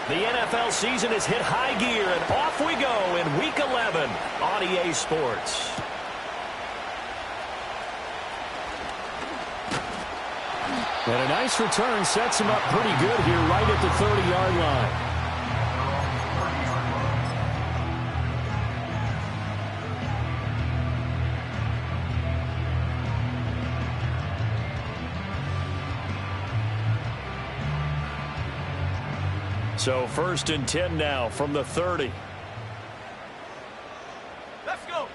The NFL season has hit high gear, and off we go in Week 11 on EA Sports. And a nice return sets him up pretty good here right at the 30-yard line. So 1st and 10 now from the 30. Let's go.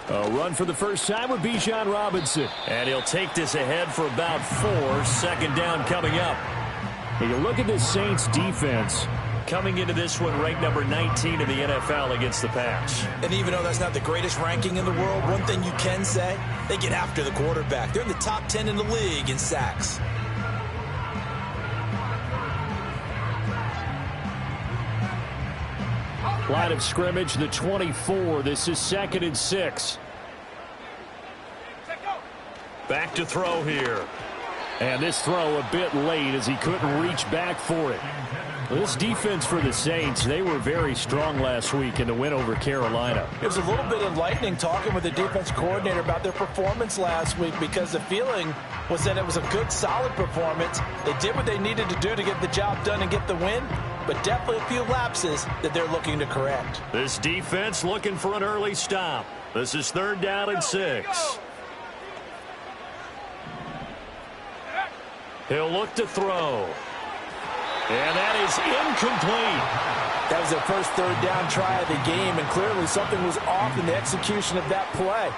A run for the first time with Bijan Robinson. And he'll take this ahead for about 4. 2nd down coming up. And you look at this Saints defense. Coming into this one ranked number 19 in the NFL against the pass. And even though that's not the greatest ranking in the world, one thing you can say, they get after the quarterback. They're in the top 10 in the league in sacks. Line of scrimmage, the 24. This is 2nd and 6. Back to throw here. And this throw a bit late as he couldn't reach back for it. This defense for the Saints, they were very strong last week in the win over Carolina. It was a little bit enlightening talking with the defense coordinator about their performance last week, because the feeling was that it was a good, solid performance. They did what they needed to do to get the job done and get the win, but definitely a few lapses that they're looking to correct. This defense looking for an early stop. This is 3rd down and 6. He'll look to throw. And that is incomplete. That was their first 3rd down try of the game, and clearly something was off in the execution of that play.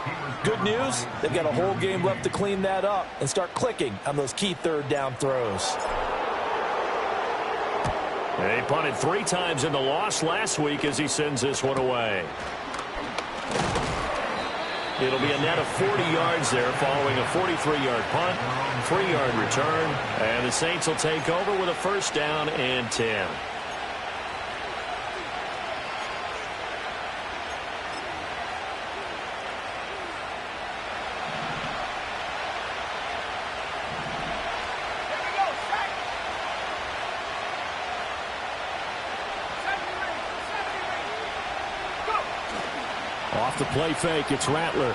Good news, they've got a whole game left to clean that up and start clicking on those key 3rd down throws. They punted 3 times in the loss last week as he sends this one away. It'll be a net of 40 yards there following a 43-yard punt, 3-yard return, and the Saints will take over with a 1st down and 10. Off the play fake, it's Rattler.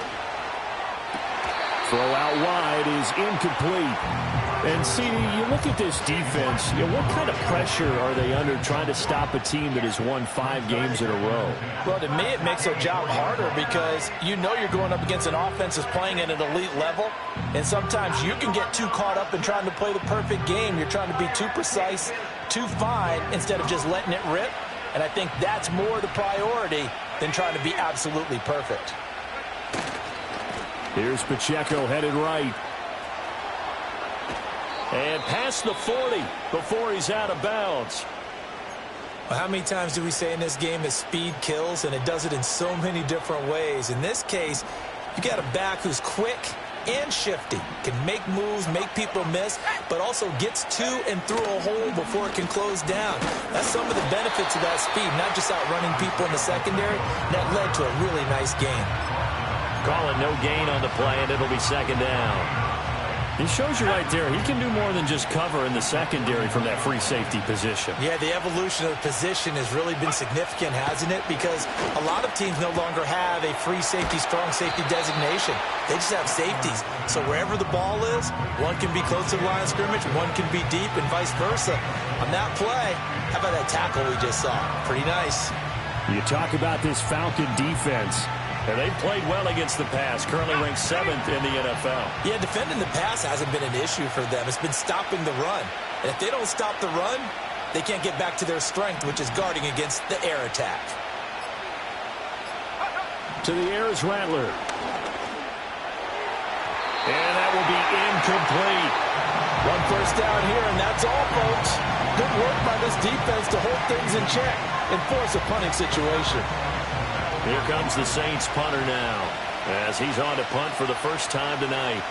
Throw out wide is incomplete. And see, you look at this defense, what kind of pressure are they under trying to stop a team that has won 5 games in a row? Well, to me, it makes their job harder, because you know you're going up against an offense that's playing at an elite level, and sometimes you can get too caught up in trying to play the perfect game. You're trying to be too precise, too fine, instead of just letting it rip. And I think that's more the priority than trying to be absolutely perfect. Here's Pacheco headed right. And past the 40 before he's out of bounds. Well, how many times do we say in this game that speed kills, and it does it in so many different ways? In this case, you got a back who's quick and shifty, can make moves, make people miss, but also gets to and through a hole before it can close down. That's some of the benefits of that speed, not just outrunning people in the secondary. That led to a really nice game. Calling no gain on the play, and it'll be 2nd down. He shows you right there, he can do more than just cover in the secondary from that free safety position. Yeah, the evolution of the position has really been significant, hasn't it? Because a lot of teams no longer have a free safety, strong safety designation. They just have safeties. So wherever the ball is, one can be close to the line of scrimmage, one can be deep, and vice versa. On that play, how about that tackle we just saw? Pretty nice. You talk about this Falcon defense. And they've played well against the pass, currently ranked 7th in the NFL. Yeah, defending the pass hasn't been an issue for them. It's been stopping the run. And if they don't stop the run, they can't get back to their strength, which is guarding against the air attack. To the air is Rattler. And that will be incomplete. 1 first down here, and that's all, folks. Good work by this defense to hold things in check and force a punting situation. Here comes the Saints punter now, as he's on to punt for the first time tonight.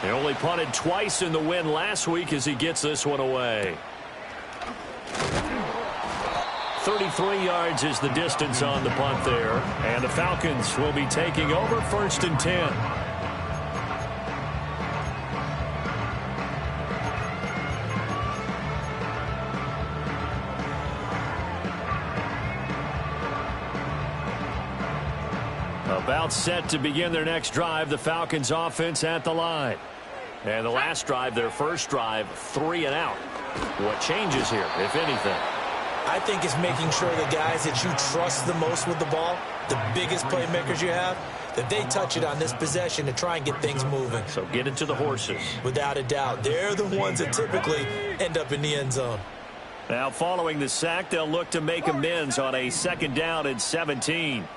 They only punted twice in the win last week as he gets this one away. 33 yards is the distance on the punt there, and the Falcons will be taking over 1st and 10. About set to begin their next drive, the Falcons offense at the line. And the last drive, their first drive, 3 and out. What changes here, if anything? I think it's making sure the guys that you trust the most with the ball, the biggest playmakers you have, that they touch it on this possession to try and get things moving. So get it to the horses. Without a doubt. They're the ones that typically end up in the end zone. Now following the sack, they'll look to make amends on a 2nd down and 17.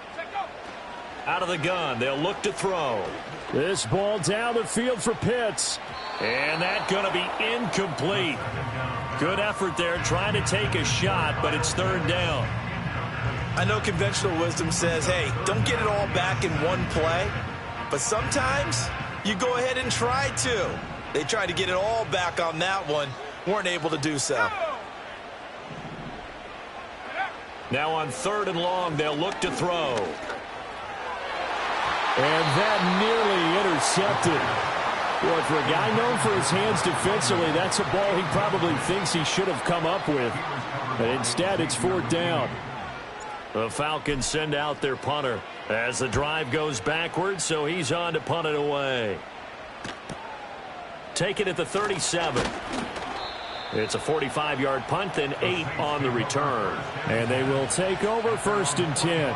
Out of the gun, they'll look to throw. This ball down the field for Pitts. And that's going to be incomplete. Good effort there trying to take a shot, but it's 3rd down. I know conventional wisdom says, hey, don't get it all back in one play. But sometimes you go ahead and try to. They tried to get it all back on that one. Weren't able to do so. Now on 3rd and long, they'll look to throw. And that nearly intercepted. Boy, for a guy known for his hands defensively, that's a ball he probably thinks he should have come up with. But instead, it's 4th down. The Falcons send out their punter as the drive goes backwards, so he's on to punt it away. Take it at the 37. It's a 45-yard punt, then 8 on the return. And they will take over 1st and 10.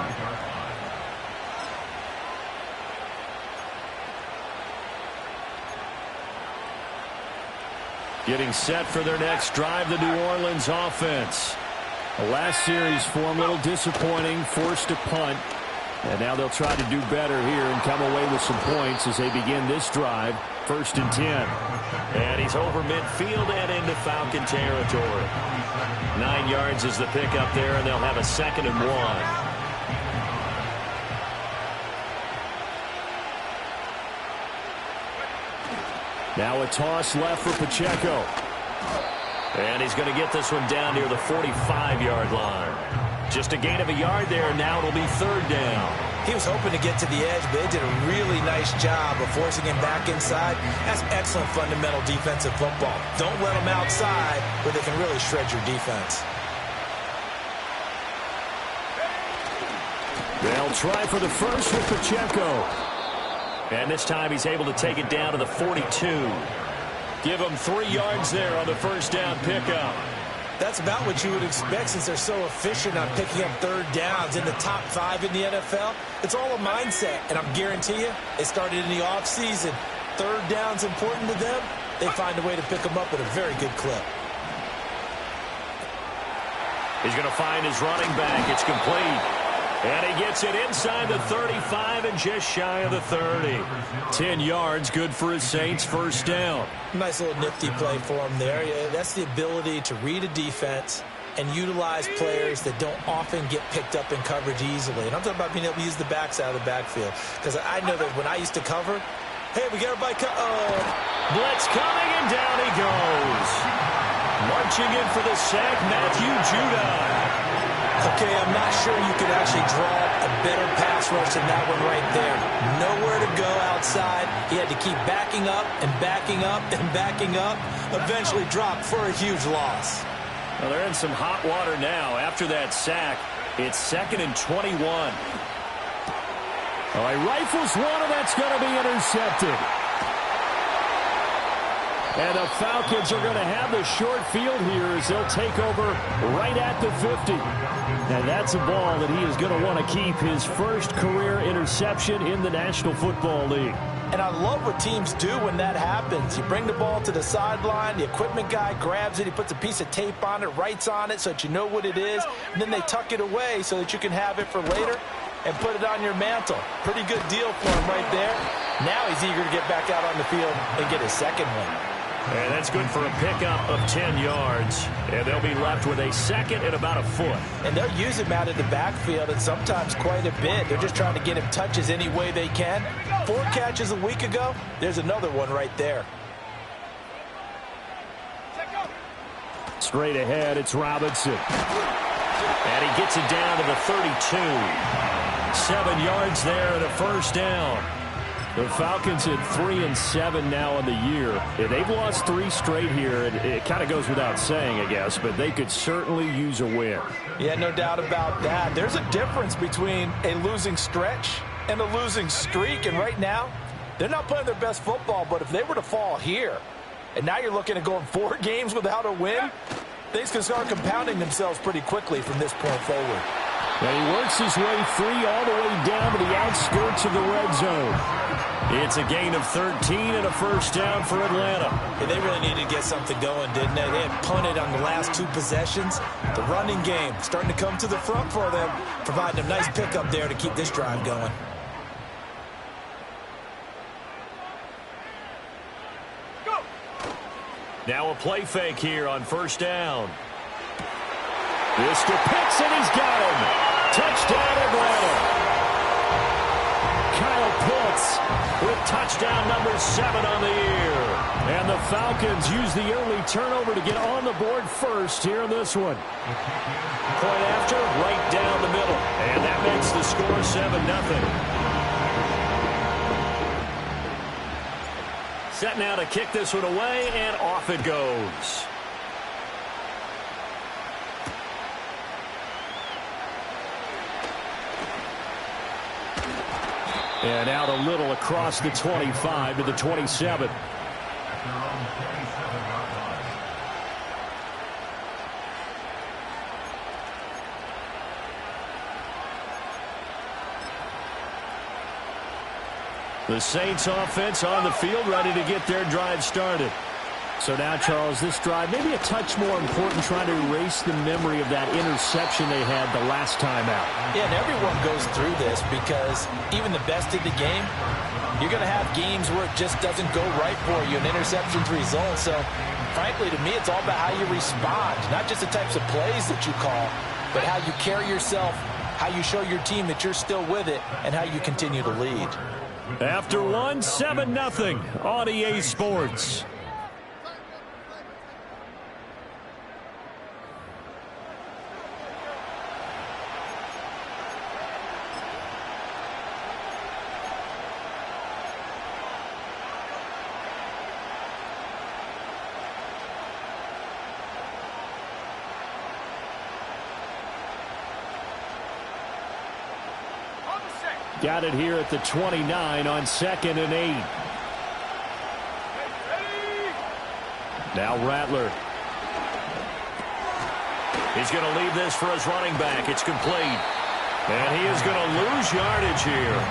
Getting set for their next drive, the New Orleans offense. The last series form a little disappointing, forced to punt. And now they'll try to do better here and come away with some points as they begin this drive, 1st and 10. And he's over midfield and into Falcon territory. 9 yards is the pickup there, and they'll have a 2nd and 1. Now a toss left for Pacheco. And he's going to get this one down near the 45-yard line. Just a gain of a yard there. Now it'll be 3rd down. He was hoping to get to the edge, but they did a really nice job of forcing him back inside. That's excellent fundamental defensive football. Don't let them outside where they can really shred your defense. They'll try for the first with Pacheco. And this time he's able to take it down to the 42. Give him 3 yards there on the 1st down pickup. That's about what you would expect since they're so efficient on picking up 3rd downs in the top 5 in the NFL. It's all a mindset, and I'm guarantee you, it started in the offseason. 3rd down's important to them. They find a way to pick them up at a very good clip. He's going to find his running back. It's complete. And he gets it inside the 35 and just shy of the 30. 10 yards, good for his Saints, 1st down. Nice little nifty play for him there. Yeah, that's the ability to read a defense and utilize players that don't often get picked up in coverage easily. And I'm talking about being able to use the backs out of the backfield. Because I know that when I used to cover, hey, we got everybody blitz coming, and down he goes. Marching in for the sack, Matthew Judon. Okay, I'm not sure you could actually draw a better pass rush than that one right there. Nowhere to go outside. He had to keep backing up and backing up and backing up. Eventually dropped for a huge loss. Well, they're in some hot water now. After that sack, it's 2nd and 21. All right, rifles one, and that's going to be intercepted. And the Falcons are going to have the short field here as they'll take over right at the 50. And that's a ball that he is going to want to keep, his first career interception in the National Football League. And I love what teams do when that happens. You bring the ball to the sideline, the equipment guy grabs it, he puts a piece of tape on it, writes on it so that you know what it is, and then they tuck it away so that you can have it for later and put it on your mantle. Pretty good deal for him right there. Now he's eager to get back out on the field and get his 2nd one. And that's good for a pickup of 10 yards. And they'll be left with a 2nd and about a foot. And they'll use him out of the backfield, and sometimes quite a bit. They're just trying to get him touches any way they can. 4 catches a week ago. There's another one right there. Straight ahead, it's Robinson. And he gets it down to the 32. 7 yards there and a 1st down. The Falcons at 3-7 now in the year. Yeah, they've lost 3 straight here. It kind of goes without saying, I guess, but they could certainly use a win. Yeah, no doubt about that. There's a difference between a losing stretch and a losing streak, and right now, they're not playing their best football, but if they were to fall here, and now you're looking at going 4 games without a win, things can start compounding themselves pretty quickly from this point forward. And he works his way free all the way down to the outskirts of the red zone. It's a gain of 13 and a first down for Atlanta. Yeah, they really needed to get something going, didn't they? They had punted on the last 2 possessions. The running game starting to come to the front for them, providing a nice pickup there to keep this drive going. Now a play fake here on first down. This to Pitts, and he's got him. Touchdown, Atlanta. Kyle Pitts with touchdown number 7 on the year. And the Falcons use the early turnover to get on the board first here in this one. Point after, right down the middle. And that makes the score 7-0. Set now to kick this one away, and off it goes. And out a little across the 25 to the 27. The Saints offense on the field, ready to get their drive started. So now, Charles, this drive maybe a touch more important, trying to erase the memory of that interception they had the last time out. Yeah, and everyone goes through this because even the best in the game, you're going to have games where it just doesn't go right for you, and interceptions result. So, frankly, to me, it's all about how you respond, not just the types of plays that you call, but how you carry yourself, how you show your team that you're still with it, and how you continue to lead. After one, 7-0 on EA Sports. Got it here at the 29 on 2nd and 8. Now Rattler. He's going to leave this for his running back. It's complete. And he is going to lose yardage here.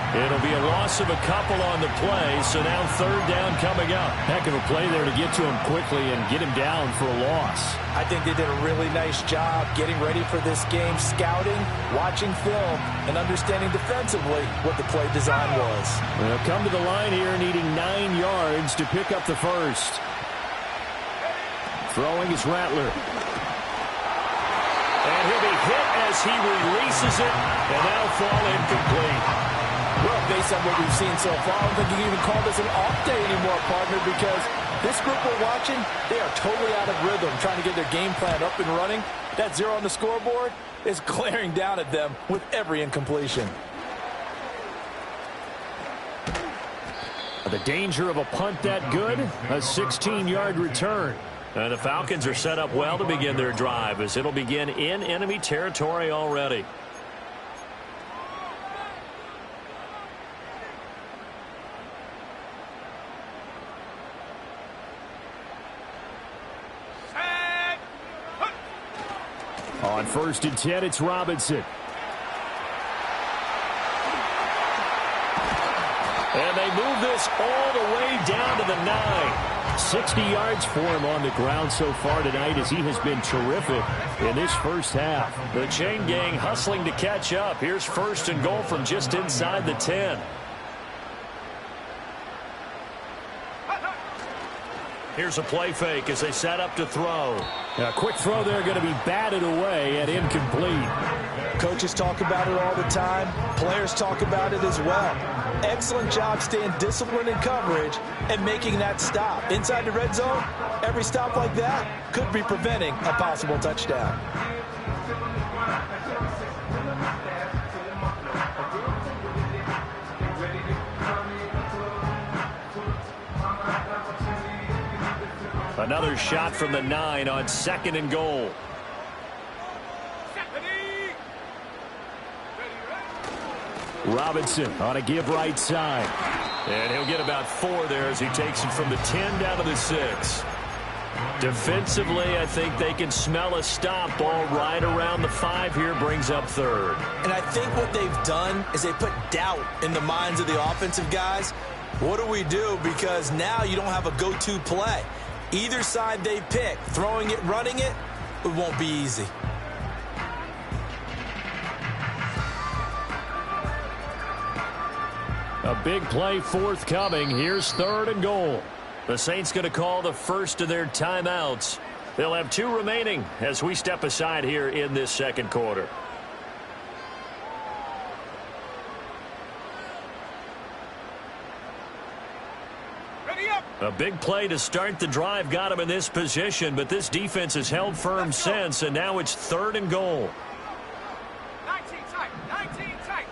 It'll be a loss of a couple on the play, so now 3rd down coming up. Heck of a play there to get to him quickly and get him down for a loss. I think they did a really nice job getting ready for this game, scouting, watching film, and understanding defensively what the play design was. They'll come to the line here needing 9 yards to pick up the first. Throwing is Rattler. And he'll be hit as he releases it, and that'll fall incomplete. Well, based on what we've seen so far, I don't think you can even call this an off day anymore, partner, because this group we're watching, they are totally out of rhythm, trying to get their game plan up and running. That 0 on the scoreboard is glaring down at them with every incompletion. The danger of a punt that good, a 16-yard return. And the Falcons are set up well to begin their drive, as it'll begin in enemy territory already. On 1st and 10, it's Robinson. And they move this all the way down to the 9. 60 yards for him on the ground so far tonight, as he has been terrific in this first half. The chain gang hustling to catch up. Here's 1st and goal from just inside the 10. Here's a play fake as they set up to throw. A quick throw there, going to be batted away and incomplete. Coaches talk about it all the time. Players talk about it as well. Excellent job staying disciplined in coverage and making that stop. Inside the red zone, every stop like that could be preventing a possible touchdown. Another shot from the 9 on 2nd and goal. Robinson on a give right side. And he'll get about 4 there as he takes it from the 10 down to the 6. Defensively, I think they can smell a stop. Ball right around the 5 here, brings up 3rd. And I think what they've done is they put doubt in the minds of the offensive guys. What do we do? Because now you don't have a go-to play. Either side they pick, throwing it, running it, it won't be easy. A big play forthcoming. Here's 3rd and goal. The Saints going to call the first of their timeouts. They'll have 2 remaining as we step aside here in this second quarter. A big play to start the drive got him in this position, but this defense has held firm since, and now it's 3rd and goal. 19 tight, 19 tight.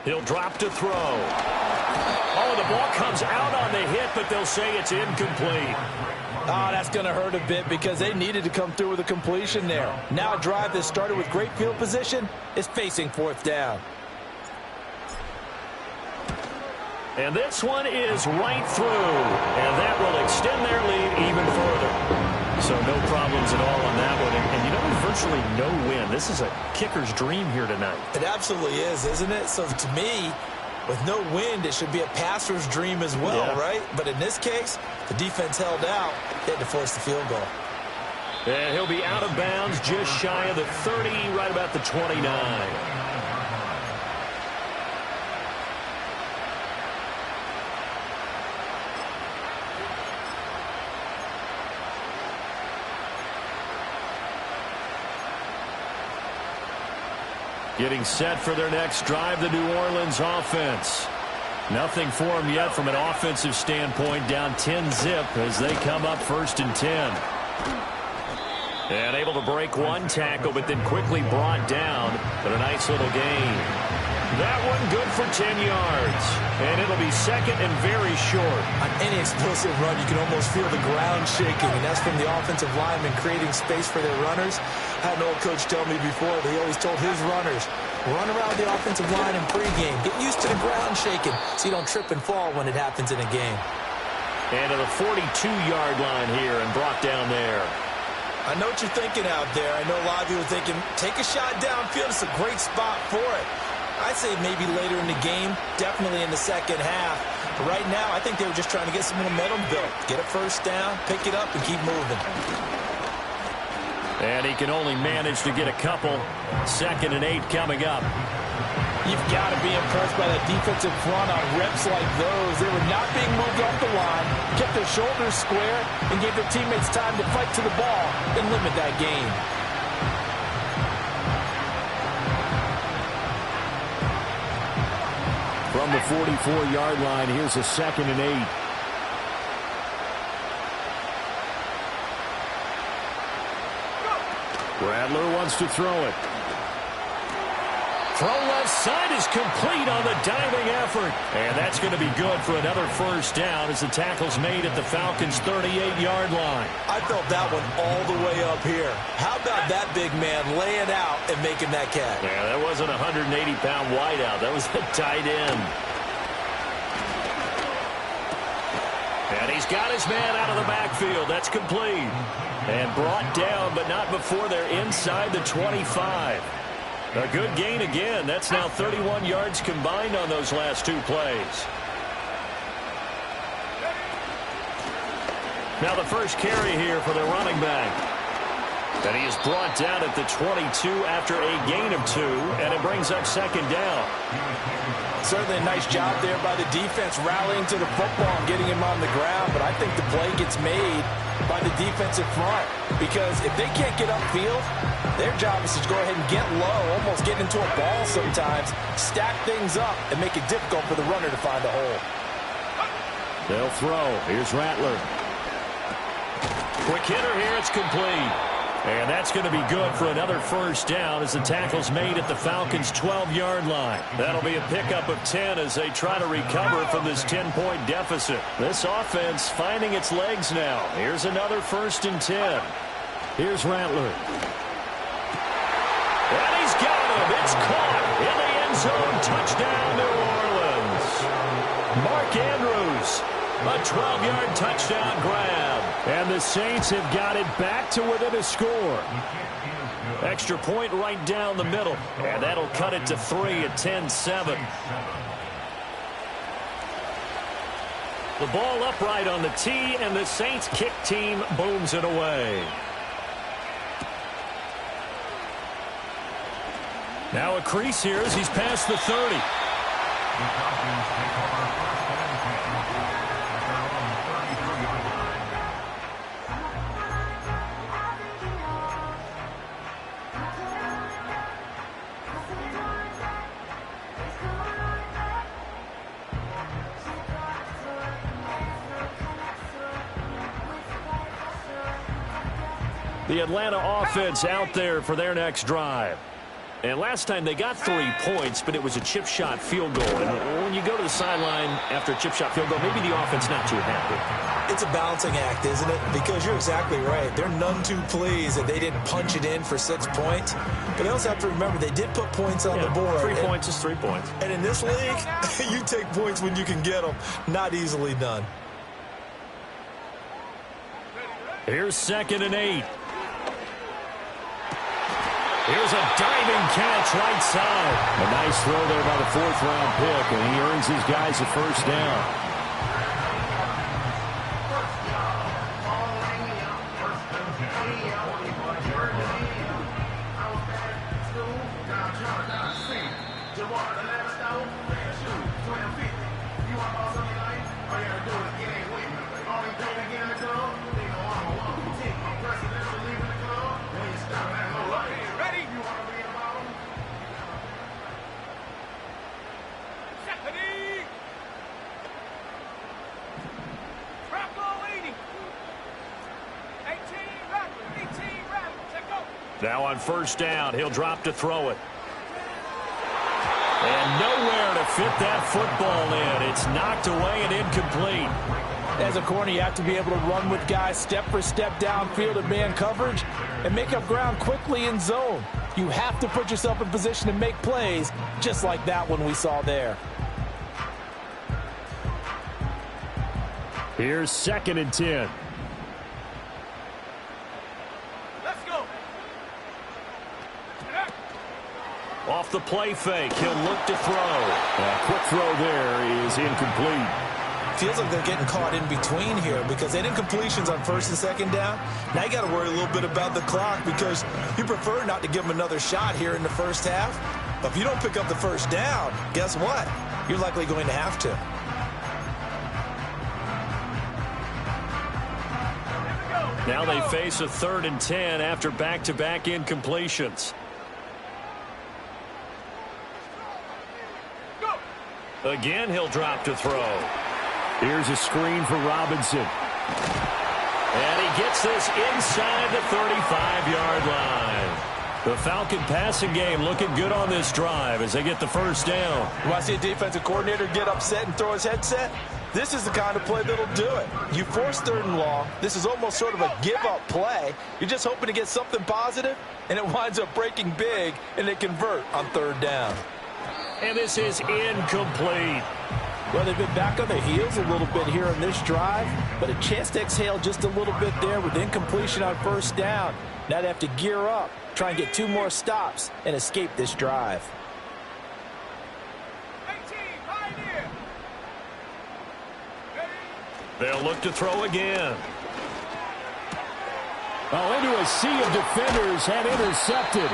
He'll drop to throw. Oh, the ball comes out on the hit, but they'll say it's incomplete. Oh, that's going to hurt a bit because they needed to come through with a completion there. Now a drive that started with great field position is facing 4th down. And this one is right through, and that will extend their lead even further. So no problems at all on that one. And you know, there's virtually no win. This is a kicker's dream here tonight. It absolutely is, isn't it? So to me, with no wind, it should be a passer's dream as well, right? But in this case, the defense held out. They had to force the field goal. And he'll be out of bounds just shy of the 30, right about the 29. Getting set for their next drive, the New Orleans offense. Nothing for them yet from an offensive standpoint, down 10-zip as they come up 1st and 10. And able to break one tackle, but then quickly brought down. But a nice little gain. That one good for 10 yards. And it'll be 2nd and very short. On any explosive run, you can almost feel the ground shaking, and that's from the offensive linemen creating space for their runners. I had an old coach tell me before that he always told his runners, run around the offensive line in pregame. Get used to the ground shaking so you don't trip and fall when it happens in a game. And to the 42-yard line here and brought down there. I know what you're thinking out there. I know a lot of you are thinking, take a shot downfield. It's a great spot for it. I'd say maybe later in the game, definitely in the second half. But right now, I think they were just trying to get some momentum built. Get a 1st down, pick it up, and keep moving. And he can only manage to get a couple. 2nd and 8 coming up. You've got to be impressed by that defensive front on reps like those. They were not being moved off the line, kept their shoulders square, and gave their teammates time to fight to the ball and limit that gain. From the 44-yard line, here's a 2nd and 8. Rattler wants to throw it. Throw left side is complete on the diving effort. And that's going to be good for another 1st down as the tackle's made at the Falcons' 38-yard line. I felt that one all the way up here. How about that big man laying out and making that catch? Yeah, that wasn't a 180-pound wideout. That was a tight end. And he's got his man out of the backfield. That's complete. And brought down, but not before they're inside the 25. A good gain again. That's now 31 yards combined on those last 2 plays. Now the first carry here for the running back. And he is brought down at the 22 after a gain of 2, and it brings up 2nd down. Certainly a nice job there by the defense rallying to the football and getting him on the ground, but I think the play gets made by the defensive front because if they can't get upfield, their job is to go ahead and get low, almost get into a ball sometimes, stack things up, and make it difficult for the runner to find a hole. They'll throw. Here's Rattler. Quick hitter here. It's complete. And that's going to be good for another 1st down as the tackle's made at the Falcons' 12-yard line. That'll be a pickup of 10 as they try to recover from this 10-point deficit. This offense finding its legs now. Here's another 1st and 10. Here's Rattler. And he's got him. It's caught in the end zone. Touchdown, New Orleans. Mark Andrews, a 12-yard touchdown grab. And the Saints have got it back to within a score. Extra point right down the middle. And that'll cut it to 3 at 10-7. The ball upright on the tee, and the Saints kick team booms it away. Now a crease here as he's past the 30. The Atlanta offense out there for their next drive. And last time they got 3 points, but it was a chip shot field goal. And when you go to the sideline after a chip shot field goal, maybe the offense not too happy. It's a balancing act, isn't it? Because you're exactly right. They're none too pleased that they didn't punch it in for 6 points. But they also have to remember they did put points on the board. 3 points is 3 points. And in this league, you take points when you can get them. Not easily done. Here's 2nd and 8. Here's a diving catch right side. A nice throw there by the 4th-round pick, and he earns his guys a first down. Now on first down, he'll drop to throw it. And nowhere to fit that football in. It's knocked away and incomplete. As a corner, you have to be able to run with guys step for step downfield in man coverage and make up ground quickly in zone. You have to put yourself in position to make plays, just like that one we saw there. Here's 2nd and 10. Off the play fake, he'll look to throw. A quick throw there is incomplete. Feels like they're getting caught in between here because they didn't completions on 1st and 2nd down. Now you got to worry a little bit about the clock because you prefer not to give them another shot here in the first half. But if you don't pick up the first down, guess what? You're likely going to have to. Now they face a 3rd and 10 after back-to-back incompletions. Again, he'll drop to throw. Here's a screen for Robinson. And he gets this inside the 35-yard line. The Falcon passing game looking good on this drive as they get the first down. You want to see a defensive coordinator get upset and throw his headset? This is the kind of play that'll do it. You force 3rd and long. This is almost sort of a give-up play. You're just hoping to get something positive, and it winds up breaking big, and they convert on 3rd down. And this is incomplete. Well, they've been back on their heels a little bit here on this drive, but a chance to exhale just a little bit there with incompletion on 1st down. Now they have to gear up, try and get 2 more stops, and escape this drive. They'll look to throw again. Oh, into a sea of defenders and intercepted.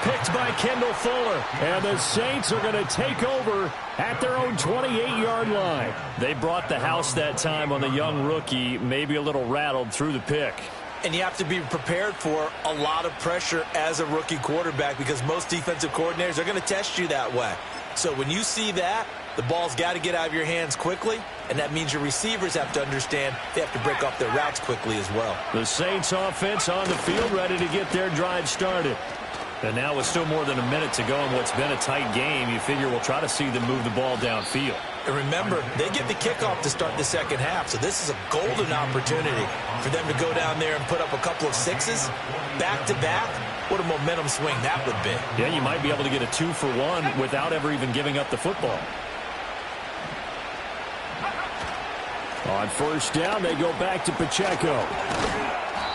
Picked by Kendall Fuller. And the Saints are going to take over at their own 28-yard line. They brought the house that time on the young rookie, maybe a little rattled through the pick. And you have to be prepared for a lot of pressure as a rookie quarterback because most defensive coordinators are going to test you that way. So when you see that, the ball's got to get out of your hands quickly, and that means your receivers have to understand they have to break off their routes quickly as well. The Saints offense on the field ready to get their drive started. And now with still more than a minute to go in what's been a tight game, you figure we'll try to see them move the ball downfield. And remember, they get the kickoff to start the second half, so this is a golden opportunity for them to go down there and put up a couple of sixes back-to-back. What a momentum swing that would be. Yeah, you might be able to get a 2-for-1 without ever even giving up the football. On first down, they go back to Pacheco.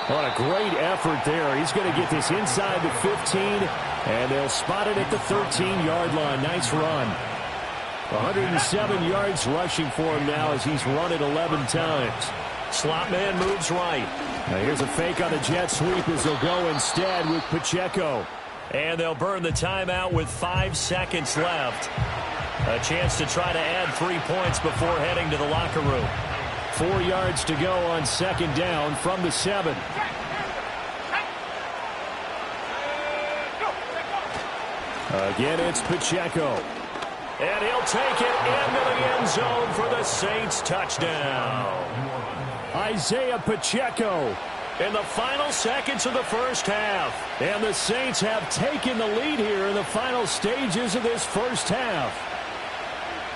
What a great effort there. He's going to get this inside the 15, and they'll spot it at the 13-yard line. Nice run. 107 yards rushing for him now as he's run it 11 times. Slot man moves right. Now here's a fake on the jet sweep as they'll go instead with Pacheco. And they'll burn the timeout with 5 seconds left. A chance to try to add 3 points before heading to the locker room. 4 yards to go on second down from the 7. Again, it's Pacheco. And he'll take it into the end zone for the Saints touchdown. Isaiah Pacheco In the final seconds of the first half. And the Saints have taken the lead here in the final stages of this first half.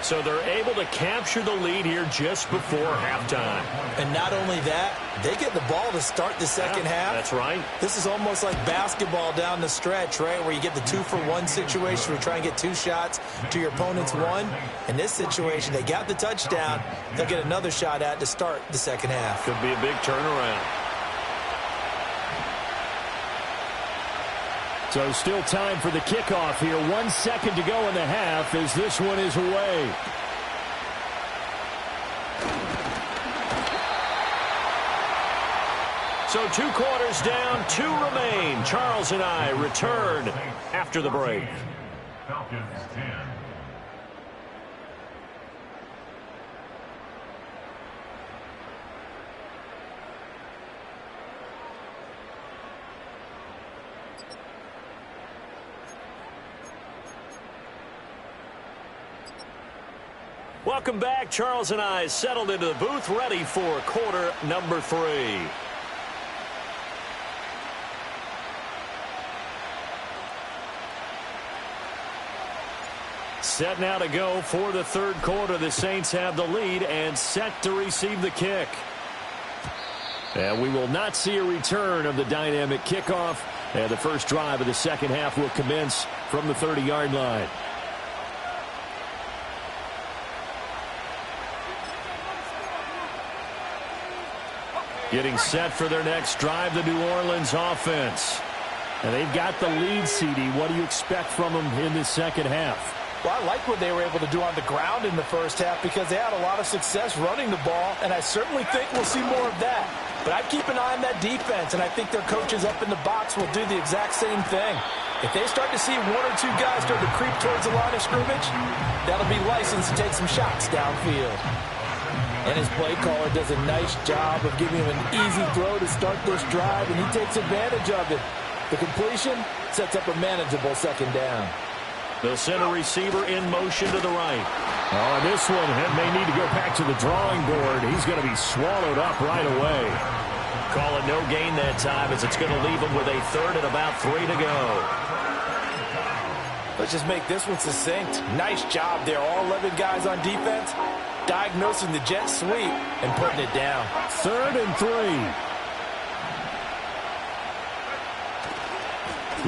So they're able to capture the lead here just before halftime. And not only that, they get the ball to start the second half. That's right. This is almost like basketball down the stretch, right, where you get the 2-for-1 situation where you try and get 2 shots to your opponent's 1. In this situation, they got the touchdown. They'll get another shot at to start the second half. Could be a big turnaround. So still time for the kickoff here. 1 second to go in the half as this one is away. So 2 quarters down, 2 remain. Charles and I return after the break. Falcons 10. Welcome back. Charles and I settled into the booth, ready for quarter number 3. Set now to go for the third quarter. The Saints have the lead and set to receive the kick. And we will not see a return of the dynamic kickoff. And the first drive of the second half will commence from the 30-yard line. Getting set for their next drive, the New Orleans offense. And they've got the lead, CD. What do you expect from them in this second half? Well, I like what they were able to do on the ground in the first half because they had a lot of success running the ball, and I certainly think we'll see more of that. But I'd keep an eye on that defense, and I think their coaches up in the box will do the exact same thing. If they start to see 1 or 2 guys start to creep towards the line of scrimmage, that'll be licensed to take some shots downfield. And his play caller does a nice job of giving him an easy throw to start this drive, and he takes advantage of it. The completion sets up a manageable second down. They'll send a receiver in motion to the right. Oh, this one may need to go back to the drawing board. He's going to be swallowed up right away. Call it no gain that time as it's going to leave him with a third and about 3 to go. Let's just make this one succinct. Nice job there. All 11 guys on defense diagnosing the jet sweep and putting it down. 3rd and 3.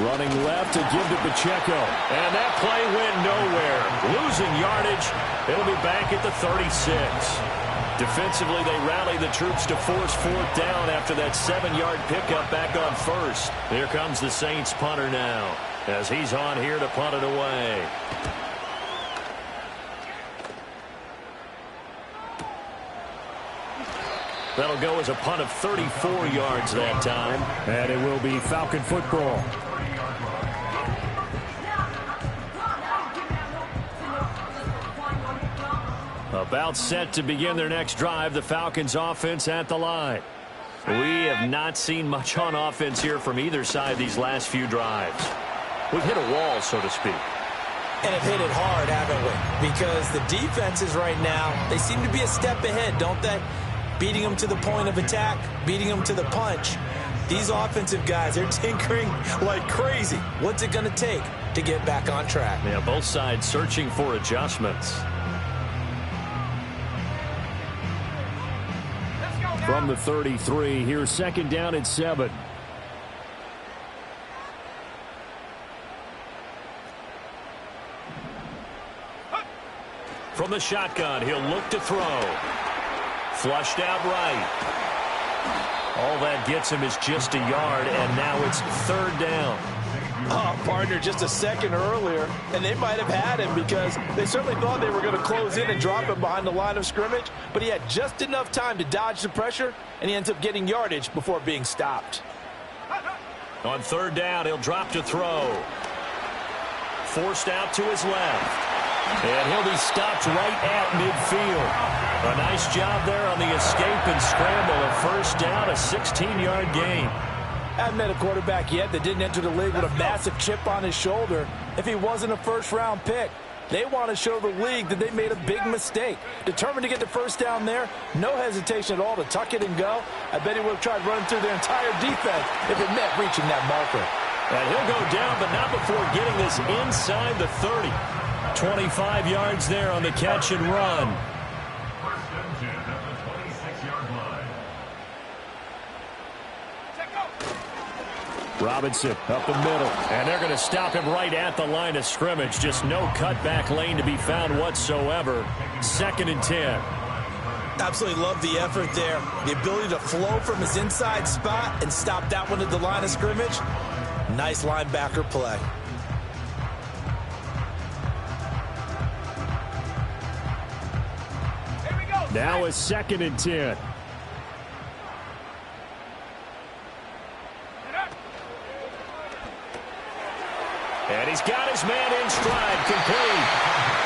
Running left to give to Pacheco. And that play went nowhere. Losing yardage. It'll be back at the 36. Defensively, they rally the troops to force 4th down after that 7-yard pickup back on 1st. Here comes the Saints punter now as he's on here to punt it away. That'll go as a punt of 34 yards that time. And it will be Falcon football. About set to begin their next drive, the Falcons offense at the line. We have not seen much on offense here from either side these last few drives. We've hit a wall, so to speak. And have hit it hard, haven't we? Because the defenses right now, they seem to be a step ahead, don't they? Beating them to the point of attack, beating them to the punch. These offensive guys, they're tinkering like crazy. What's it going to take to get back on track? Yeah, both sides searching for adjustments. From the 33, here's second down and 7. From the shotgun, he'll look to throw. Flushed out right. All that gets him is just a yard, and now it's third down. Oh, partner, just a second earlier, and they might have had him because they certainly thought they were going to close in and drop him behind the line of scrimmage, but he had just enough time to dodge the pressure, and he ends up getting yardage before being stopped. On third down, he'll drop to throw. Forced out to his left. And he'll be stopped right at midfield. A nice job there on the escape and scramble. A first down, a 16-yard gain. I haven't met a quarterback yet that didn't enter the league with a massive chip on his shoulder if he wasn't a first-round pick. They want to show the league that they made a big mistake. Determined to get the first down there, no hesitation at all to tuck it and go. I bet he would have tried running through their entire defense if it meant reaching that marker. And he'll go down, but not before getting this inside the 30. 25 yards there on the catch and run. First and 10 at the 26-yard line. Robinson up the middle, and they're going to stop him right at the line of scrimmage. Just no cutback lane to be found whatsoever. Second and 10. Absolutely love the effort there. The ability to flow from his inside spot and stop that one at the line of scrimmage. Nice linebacker play. Now it's second and 10. And he's got his man in stride, complete.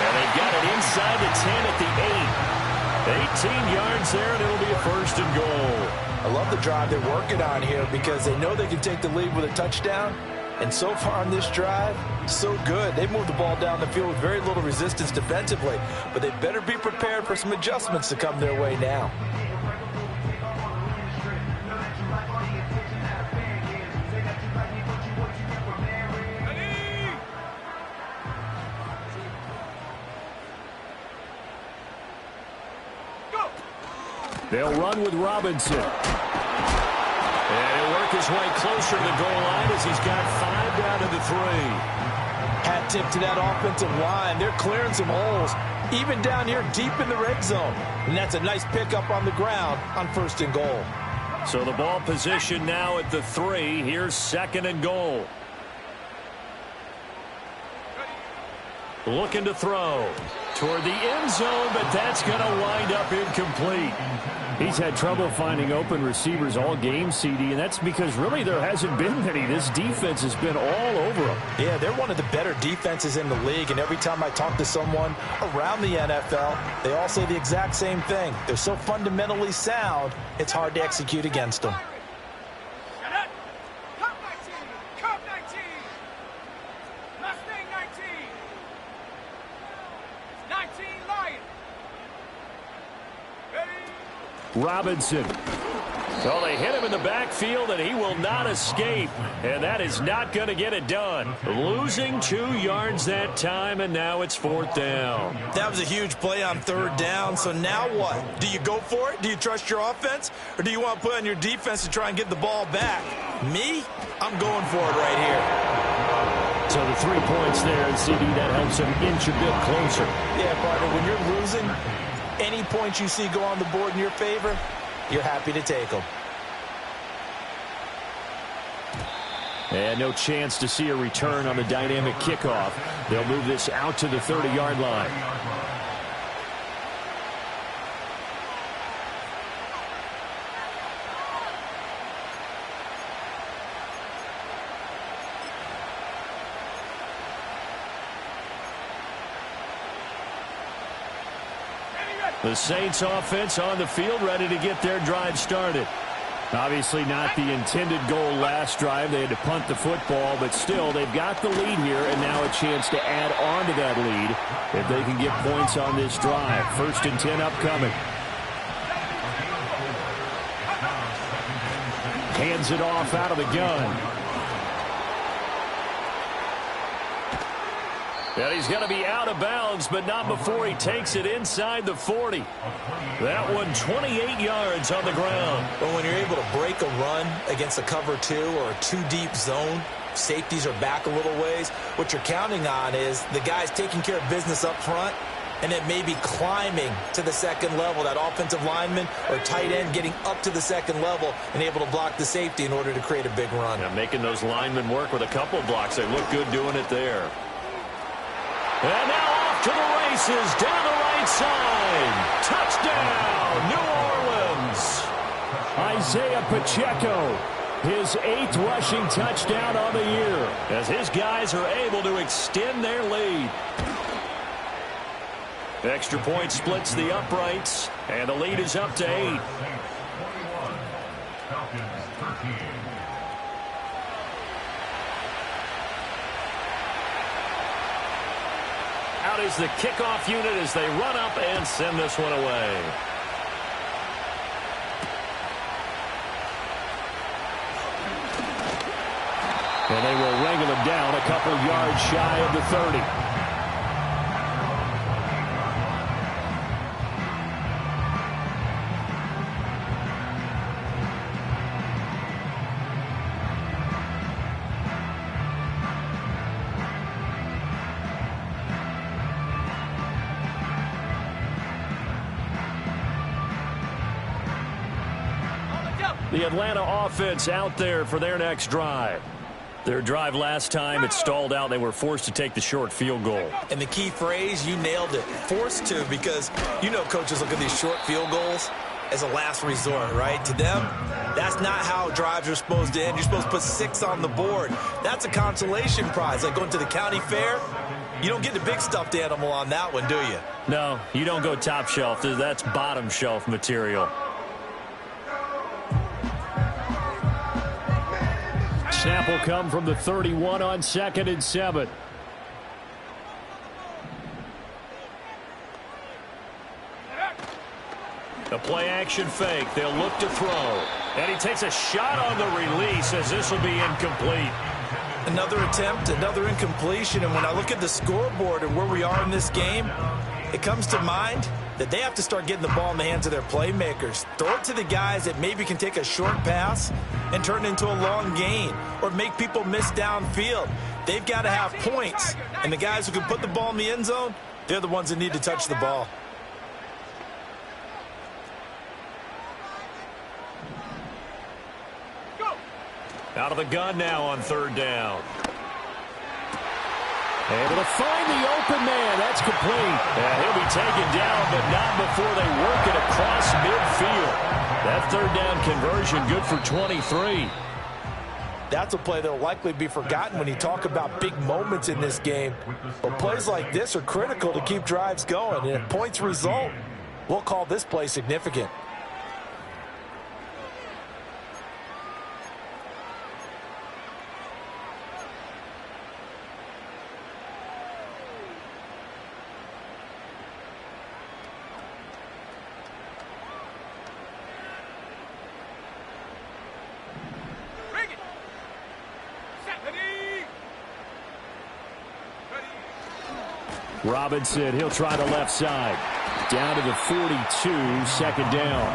And they've got it inside the 10 at the 8. 18 yards there, and it'll be a first and goal. I love the drive they're working on here because they know they can take the lead with a touchdown. And so far on this drive, so good. They moved the ball down the field with very little resistance defensively, but they better be prepared for some adjustments to come their way now. They'll run with Robinson. And he'll work his way closer to the goal line as he's got 5 down to the 3. Hat tip to that offensive line. They're clearing some holes, even down here deep in the red zone. And that's a nice pickup on the ground on first and goal. So the ball position now at the 3. Here's second and goal. Looking to throw toward the end zone, but that's going to wind up incomplete. He's had trouble finding open receivers all game, CD, and that's because really there hasn't been many. This defense has been all over them. Yeah, they're one of the better defenses in the league, and every time I talk to someone around the NFL, they all say the exact same thing. They're so fundamentally sound, it's hard to execute against them. Robinson. Well, they hit him in the backfield, and he will not escape. And that is not going to get it done. Losing 2 yards that time, and now it's fourth down. That was a huge play on third down. So now what? Do you go for it? Do you trust your offense? Or do you want to put on your defense to try and get the ball back? Me? I'm going for it right here. So the 3 points there, and CD, that helps him inch a bit closer. Yeah, partner, when you're losing, any points you see go on the board in your favor, you're happy to take them. And no chance to see a return on the dynamic kickoff. They'll move this out to the 30-yard line. The Saints offense on the field, ready to get their drive started. Obviously not the intended goal last drive. They had to punt the football, but still, they've got the lead here, and now a chance to add on to that lead if they can get points on this drive. First and 10 upcoming. Hands it off out of the gun. And he's going to be out of bounds, but not before he takes it inside the 40. That one 28 yards on the ground. But when you're able to break a run against a cover 2 or a 2-deep zone, safeties are back a little ways. What you're counting on is the guys taking care of business up front and then maybe climbing to the second level, that offensive lineman or tight end getting up to the second level and able to block the safety in order to create a big run. Yeah, making those linemen work with a couple of blocks. They look good doing it there. And now off to the races, down the right side. Touchdown, New Orleans. Isaiah Pacheco, his 8th rushing touchdown on the year, as his guys are able to extend their lead. Extra point splits the uprights, and the lead is up to 8. Out is the kickoff unit as they run up and send this one away. And they will wrangle him down a couple of yards shy of the 30. The Atlanta offense out there for their next drive. Their drive last time, it stalled out. They were forced to take the short field goal. And the key phrase, you nailed it, forced to, because you know coaches look at these short field goals as a last resort, right? To them, that's not how drives are supposed to end. You're supposed to put 6 on the board. That's a consolation prize. Like going to the county fair, you don't get the big stuffed animal on that one, do you? No, you don't go top shelf. That's bottom shelf material. Snap will come from the 31 on 2nd and 7. The play action fake. They'll look to throw. And he takes a shot on the release as this will be incomplete. Another attempt, another incompletion. And when I look at the scoreboard and where we are in this game, it comes to mind that they have to start getting the ball in the hands of their playmakers. Throw it to the guys that maybe can take a short pass and turn it into a long gain or make people miss downfield. They've got to have points. And the guys who can put the ball in the end zone, they're the ones that need to touch the ball. Out of the gun now on 3rd down. Able to find the open man. That's complete. And he'll be taken down, but not before they work it across midfield. That 3rd down conversion good for 23. That's a play that will likely be forgotten when you talk about big moments in this game. But plays like this are critical to keep drives going. And if points result, we'll call this play significant. Robinson, he'll try the left side. Down to the 42, 2nd down.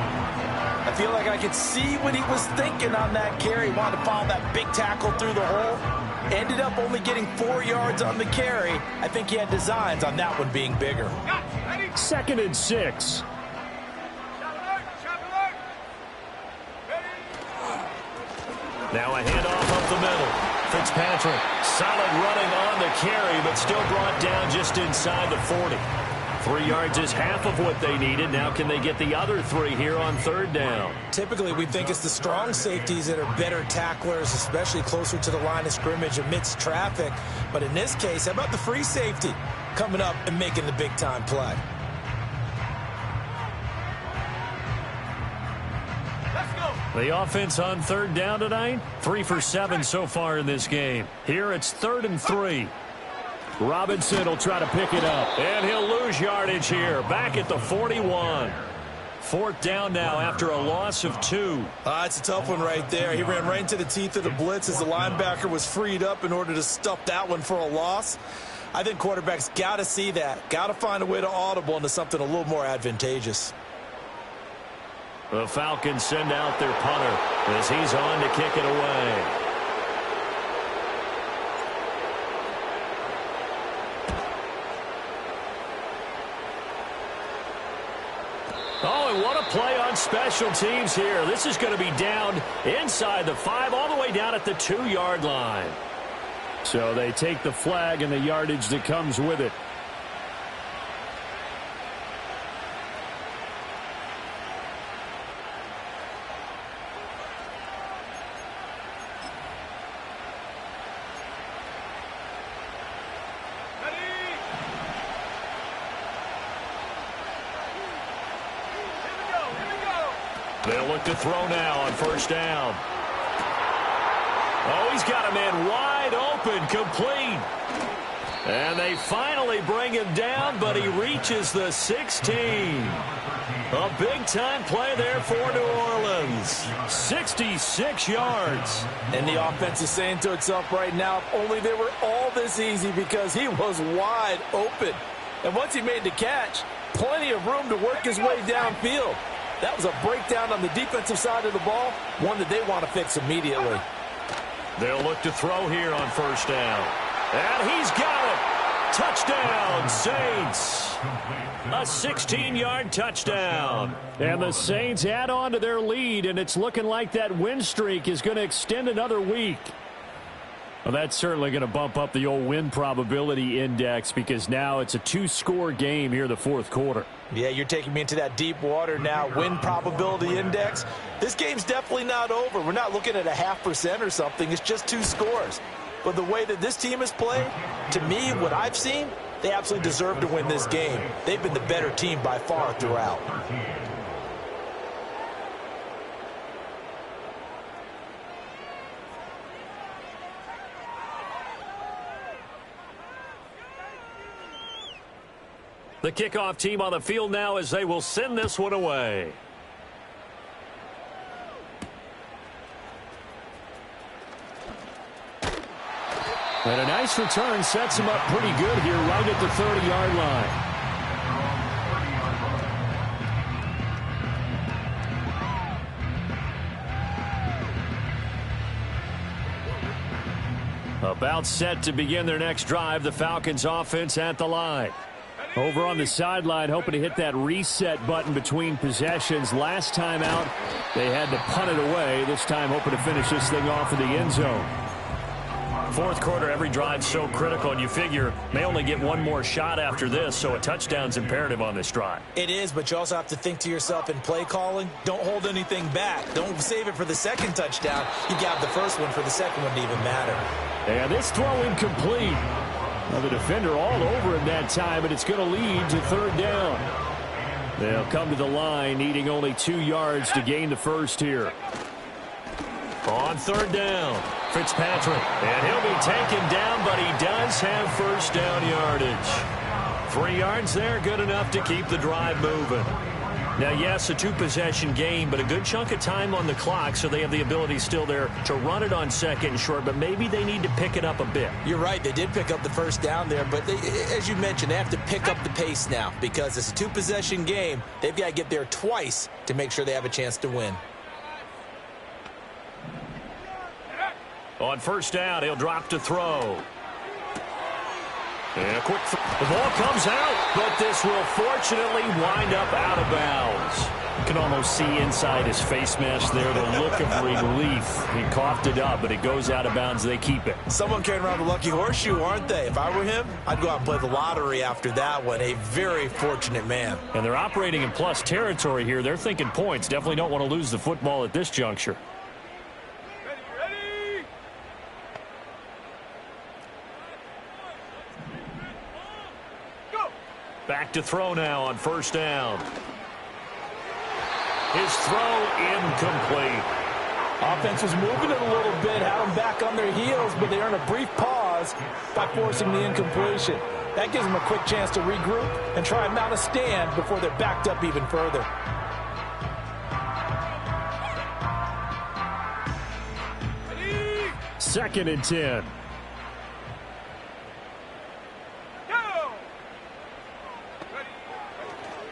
I feel like I could see what he was thinking on that carry. Wanted to follow that big tackle through the hole. Ended up only getting 4 yards on the carry. I think he had designs on that one being bigger. 2nd and 6. Now a handoff up the middle. Fitzpatrick, solid running on the carry, but still brought down just inside the 40. 3 yards is half of what they needed. Now can they get the other 3 here on 3rd down? Typically, we think it's the strong safeties that are better tacklers, especially closer to the line of scrimmage amidst traffic. But in this case, how about the free safety coming up and making the big-time play? The offense on 3rd down tonight, 3 for 7 so far in this game. Here it's 3rd and 3. Robinson will try to pick it up. And he'll lose yardage here, back at the 41. 4th down now after a loss of 2. It's a tough one right there. He ran right into the teeth of the blitz as the linebacker was freed up in order to stuff that one for a loss. I think quarterbacks got to see that. Got to find a way to audible into something a little more advantageous. The Falcons send out their punter as he's on to kick it away. Oh, and what a play on special teams here. This is going to be down inside the 5, all the way down at the 2-yard line. So they take the flag and the yardage that comes with it. They'll look to throw now on first down. Oh, he's got a man wide open, complete. And they finally bring him down, but he reaches the 16. A big-time play there for New Orleans. 66 yards. And the offense is saying to itself right now, if only they were all this easy, because he was wide open. And once he made the catch, plenty of room to work his way downfield. That was a breakdown on the defensive side of the ball, one that they want to fix immediately. They'll look to throw here on first down. And he's got it. Touchdown, Saints. A 16-yard touchdown. And the Saints add on to their lead, and it's looking like that win streak is going to extend another week. Well, that's certainly going to bump up the old win probability index, because now it's a 2-score game here in the fourth quarter. Yeah, you're taking me into that deep water now. Win probability index. This game's definitely not over. We're not looking at a 0.5% or something. It's just 2 scores. But the way that this team has played, to me, what I've seen, they absolutely deserve to win this game. They've been the better team by far throughout. The kickoff team on the field now as they will send this one away. And a nice return sets him up pretty good here right at the 30-yard line. About set to begin their next drive, the Falcons offense at the line. Over on the sideline, hoping to hit that reset button between possessions. Last time out, they had to punt it away. This time, hoping to finish this thing off in the end zone. Fourth quarter, every drive's so critical, and you figure may only get one more shot after this, so a touchdown's imperative on this drive. It is, but you also have to think to yourself in play calling, don't hold anything back. Don't save it for the second touchdown. You got the first one for the second one to even matter. And this throw incomplete. Now the defender all over him that time, but it's going to lead to third down. They'll come to the line, needing only 2 yards to gain the first here. On third down, Fitzpatrick. And he'll be taken down, but he does have first down yardage. 3 yards there, good enough to keep the drive moving. Now, yes, a 2-possession game, but a good chunk of time on the clock, so they have the ability still there to run it on second and short, but maybe they need to pick it up a bit. You're right. They did pick up the first down there, but as you mentioned, they have to pick up the pace now because it's a 2-possession game. They've got to get there twice to make sure they have a chance to win. On first down, he'll drop to throw. And a quick throw. The ball comes out, but this will fortunately wind up out of bounds. You can almost see inside his face mask there the look of relief. He coughed it up, but it goes out of bounds. They keep it. Someone carrying around the lucky horseshoe, aren't they? If I were him, I'd go out and play the lottery after that one. A very fortunate man. And they're operating in plus territory here. They're thinking points. Definitely don't want to lose the football at this juncture. Back to throw now on first down. His throw incomplete. Offense was moving it a little bit, had them back on their heels, but they earned a brief pause by forcing the incompletion. That gives them a quick chance to regroup and try and mount a stand before they're backed up even further. Second and 10.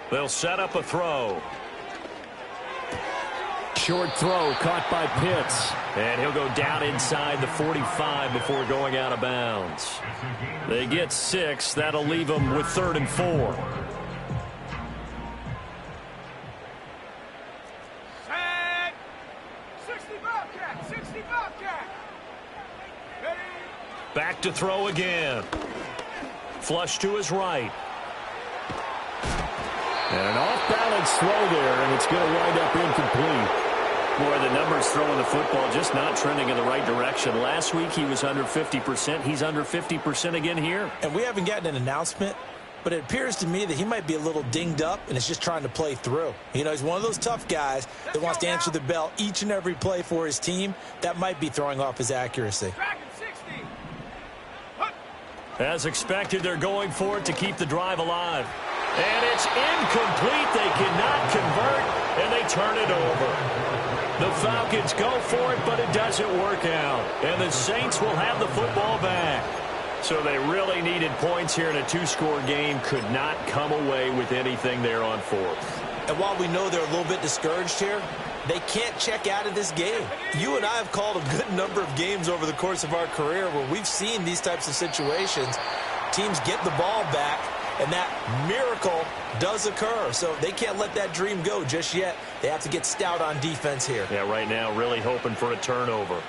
They'll set up a throw. Short throw caught by Pitts. And he'll go down inside the 45 before going out of bounds. They get 6. That'll leave them with 3rd and 4. Set. 60 Bobcat. 60 Bobcat. Ready. Back to throw again. Flush to his right. And an off-balance throw there, and it's going to wind up incomplete. Boy, the numbers throwing the football just not trending in the right direction. Last week he was under 50%. He's under 50% again here. And we haven't gotten an announcement, but it appears to me that he might be a little dinged up and is just trying to play through. You know, he's one of those tough guys that wants to answer the bell each and every play for his team. That might be throwing off his accuracy. Dragon 60. As expected, they're going for it to keep the drive alive. And it's incomplete. They cannot convert, and they turn it over. The Falcons go for it, but it doesn't work out. And the Saints will have the football back. So they really needed points here in a 2-score game. Could not come away with anything there on 4th. And while we know they're a little bit discouraged here, they can't check out of this game. You and I have called a good number of games over the course of our career where we've seen these types of situations. Teams get the ball back, and that miracle does occur. So they can't let that dream go just yet. They have to get stout on defense here. Yeah, right now really hoping for a turnover.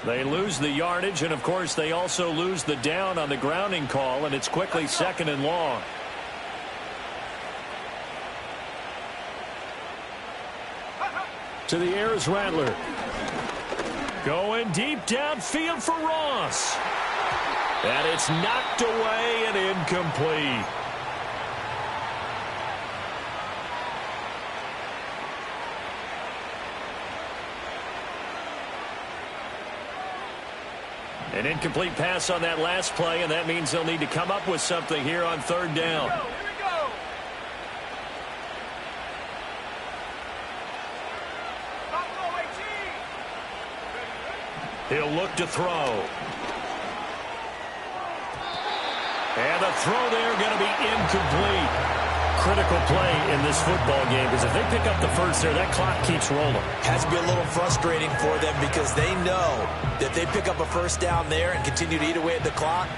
They lose the yardage, and of course they also lose the down on the grounding call, and it's quickly 2nd and long. To the air is Rattler. Going deep downfield for Ross. And it's knocked away and incomplete. An incomplete pass on that last play, and that means they'll need to come up with something here on 3rd down. Here we go. Buffalo 18. He'll look to throw. And the throw there going to be incomplete. Critical play in this football game, because if they pick up the first there, that clock keeps rolling. Has to be a little frustrating for them because they know that they pick up a first down there and continue to eat away at the clock,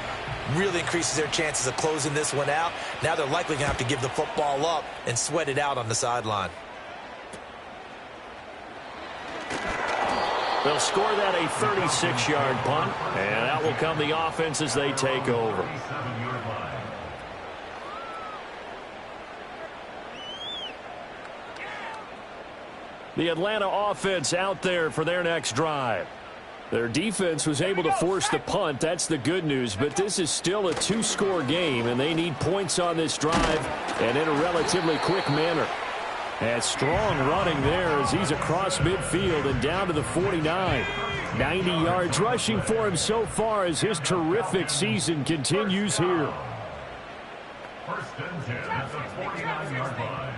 really increases their chances of closing this one out. Now they're likely going to have to give the football up and sweat it out on the sideline. They'll score that a 36-yard punt, and out will come the offense as they take over. The Atlanta offense out there for their next drive. Their defense was able to force the punt. That's the good news, but this is still a 2-score game, and they need points on this drive and in a relatively quick manner. And strong running there as he's across midfield and down to the 49. 90 yards rushing for him so far as his terrific season continues here. First and 10 at the 49-yard line.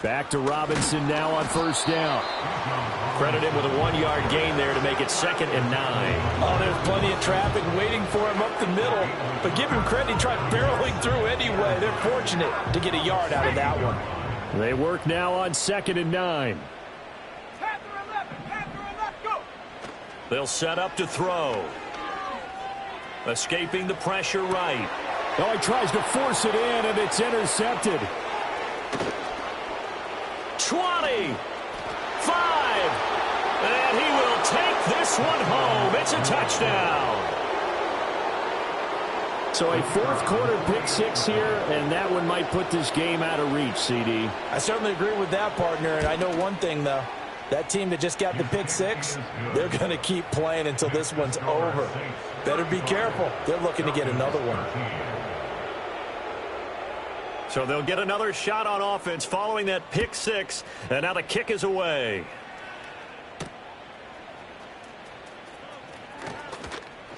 Back to Robinson now on 1st down. Credit him with a 1-yard gain there to make it 2nd and 9. Oh, there's plenty of traffic waiting for him up the middle. But give him credit, he tried barreling through anyway. They're fortunate to get a yard out of that one. They work now on 2nd and 9. Panther 11, go. They'll set up to throw. Escaping the pressure right. Oh, he tries to force it in, and it's intercepted. 20, 5, and he will take this one home. It's a touchdown. So a 4th quarter pick 6 here, and that one might put this game out of reach, CD. I certainly agree with that, partner, and I know one thing, though. That team that just got the pick 6, they're going to keep playing until this one's over. Better be careful. They're looking to get another one. So they'll get another shot on offense following that pick 6, and now the kick is away.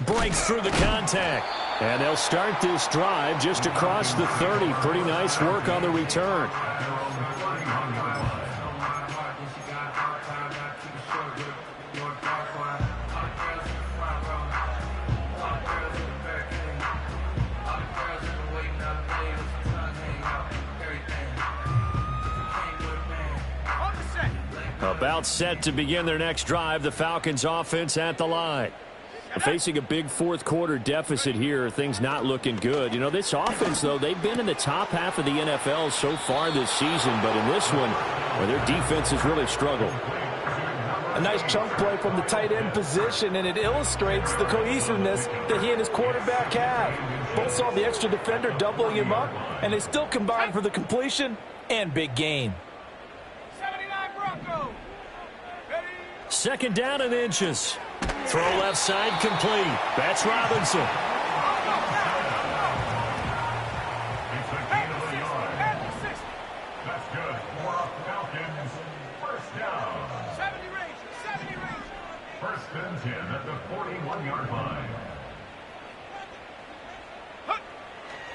Breaks through the contact. And they'll start this drive just across the 30. Pretty nice work on the return. Timeout set to begin their next drive. The Falcons offense at the line. Facing a big fourth quarter deficit here, things not looking good. You know, this offense, though, they've been in the top half of the NFL so far this season, but in this one, well, their defense has really struggled. A nice chunk play from the tight end position, and it illustrates the cohesiveness that he and his quarterback have. Both saw the extra defender doubling him up, and they still combined for the completion and big gain. 79 Broncos. Ready? Second down and inches. Throw left side complete. That's Robinson. It's a gain of a yard. That's good for Falcons. First down. 70 Rangers. 70 Rangers. First and 10 at the 41-yard line.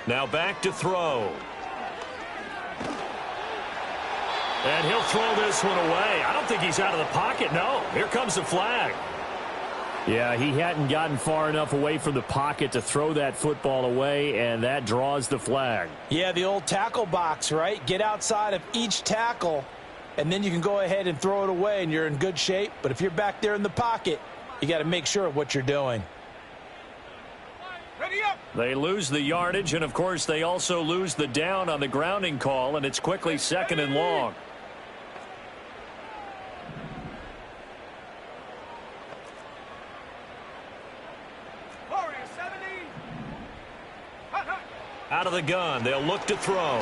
Now back to throw. And he'll throw this one away. I don't think he's out of the pocket. No, here comes the flag. Yeah, he hadn't gotten far enough away from the pocket to throw that football away, and that draws the flag. Yeah, the old tackle box, right? Get outside of each tackle, and then you can go ahead and throw it away, and you're in good shape. But if you're back there in the pocket, you got to make sure of what you're doing. Ready up. They lose the yardage, and, of course, they also lose the down on the grounding call, and it's quickly second and long. Warriors 70. Hut, hut. Out of the gun, they'll look to throw.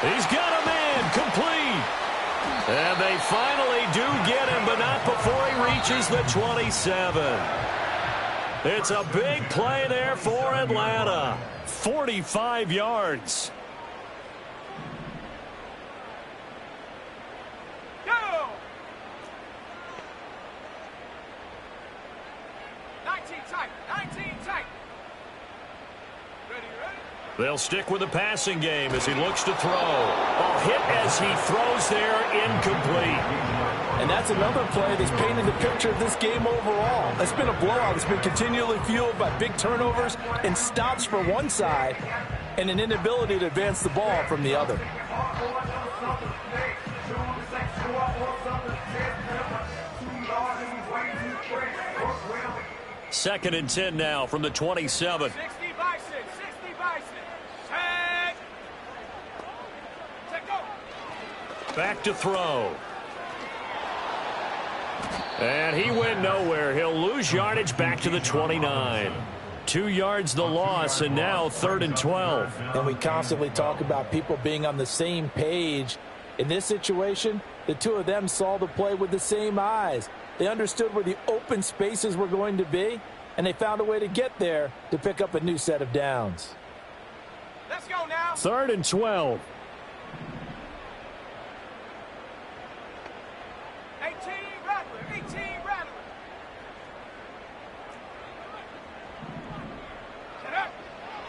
He's got a man, complete. And they finally do get him, but not before he reaches the 27. It's a big play there for Atlanta. 45 yards. Go. 19 tight. 19 tight. Ready, ready. They'll stick with the passing game as he looks to throw. A hit as he throws there, incomplete. And that's another play that's painted the picture of this game overall. It's been a blowout. It's been continually fueled by big turnovers and stops for one side and an inability to advance the ball from the other. Second and 10 now from the 27. 60 Bison. 60 Bison. Tag. Take go. Back to throw. And he went nowhere. He'll lose yardage back to the 29. 2 yards the loss, and now 3rd and 12. And we constantly talk about people being on the same page. In this situation, the two of them saw the play with the same eyes. They understood where the open spaces were going to be, and they found a way to get there to pick up a new set of downs. Let's go now. 3rd and 12. 18 Rattler. 18 Rattler. Get up.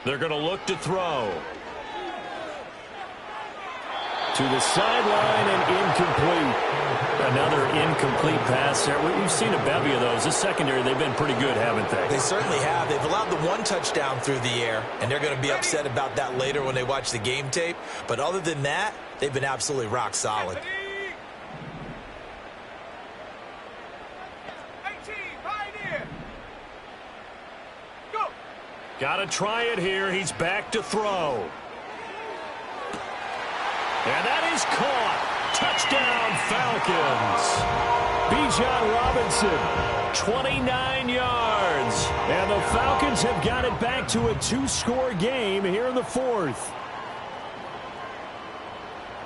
They're going to look to throw. To the sideline and incomplete. Another incomplete pass there. We've seen a bevy of those. This secondary, they've been pretty good, haven't they? They certainly have. They've allowed the one touchdown through the air, and they're going to be upset about that later when they watch the game tape. But other than that, they've been absolutely rock solid. 18 Pioneer. Go. Got to try it here. He's back to throw. And that is caught. Touchdown, Falcons. Bijan Robinson, 29 yards. And the Falcons have got it back to a 2-score game here in the 4th.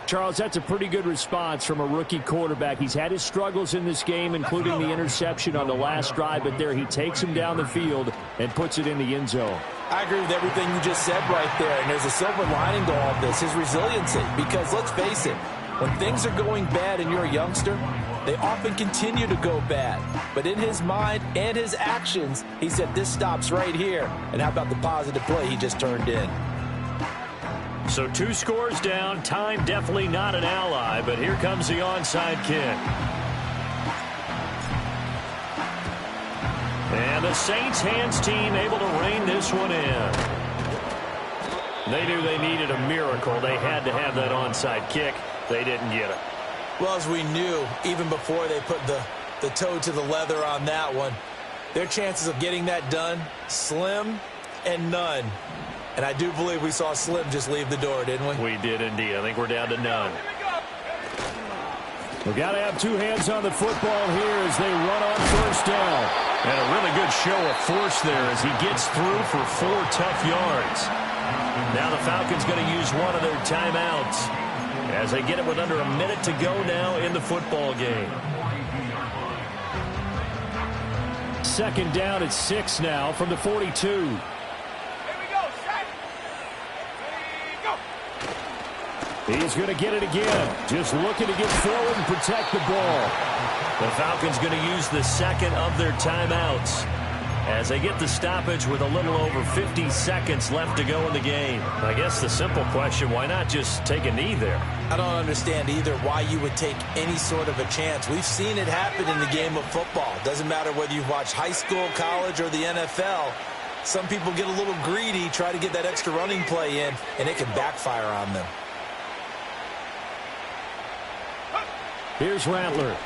Charles, that's a pretty good response from a rookie quarterback. He's had his struggles in this game, including the interception on the last drive, but there he takes him down the field and puts it in the end zone. I agree with everything you just said right there, and there's a silver lining to all of this, his resiliency, because let's face it, when things are going bad and you're a youngster, they often continue to go bad. But in his mind and his actions, he said this stops right here. And how about the positive play he just turned in? So 2 scores down. Time definitely not an ally, but here comes the onside kick. And the Saints hands team able to rein this one in. They knew they needed a miracle. They had to have that onside kick. They didn't get it. Well, as we knew, even before they put the toe to the leather on that one, their chances of getting that done, slim and none. And I do believe we saw Slim just leave the door, didn't we? We did indeed. I think we're down to none. We've got to have two hands on the football here as they run on first down. And a really good show of force there as he gets through for 4 tough yards. Now the Falcons going to use one of their timeouts as they get it with under a minute to go now in the football game. Second down at 6 now from the 42. He's going to get it again. Just looking to get forward and protect the ball. The Falcons going to use the second of their timeouts as they get the stoppage with a little over 50 seconds left to go in the game. I guess the simple question, why not just take a knee there? I don't understand either why you would take any sort of a chance. We've seen it happen in the game of football. Doesn't matter whether you've watched high school, college, or the NFL. Some people get a little greedy, try to get that extra running play in, and it can backfire on them. Here's Rattler.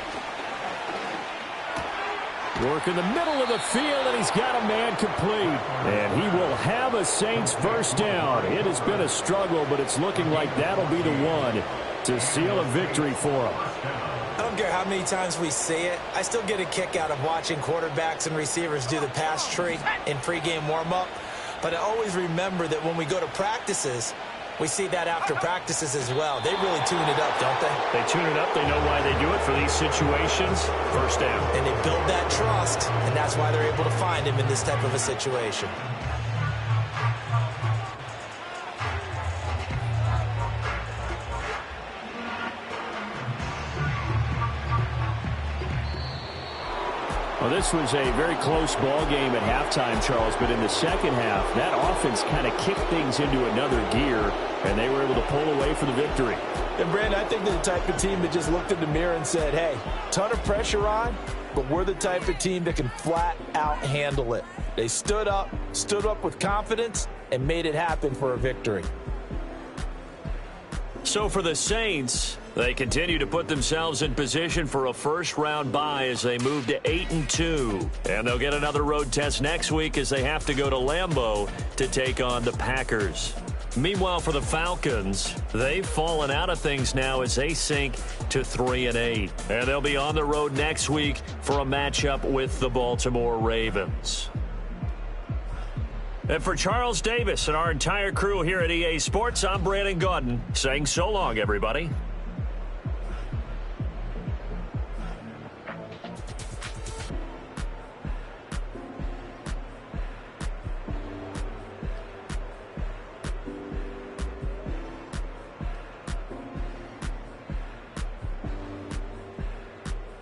Work in the middle of the field, and he's got a man complete. And he will have a Saints first down. It has been a struggle, but it's looking like that'll be the one to seal a victory for him. I don't care how many times we say it. I still get a kick out of watching quarterbacks and receivers do the pass tree in pregame warm-up. But I always remember that when we go to practices, we see that after practices as well. They really tune it up, don't they? They tune it up. They know why they do it for these situations. First down. And they build that trust, and that's why they're able to find him in this type of a situation. Well, this was a very close ball game at halftime, Charles, but in the second half, that offense kind of kicked things into another gear, and they were able to pull away for the victory. And, Brandon, I think they're the type of team that just looked in the mirror and said, hey, ton of pressure on, but we're the type of team that can flat out handle it. They stood up with confidence, and made it happen for a victory. So for the Saints, they continue to put themselves in position for a first-round bye as they move to 8-2. And they'll get another road test next week as they have to go to Lambeau to take on the Packers. Meanwhile, for the Falcons, they've fallen out of things now as they sink to 3-8. And they'll be on the road next week for a matchup with the Baltimore Ravens. And for Charles Davis and our entire crew here at EA Sports, I'm Brandon Gaudin saying so long, everybody.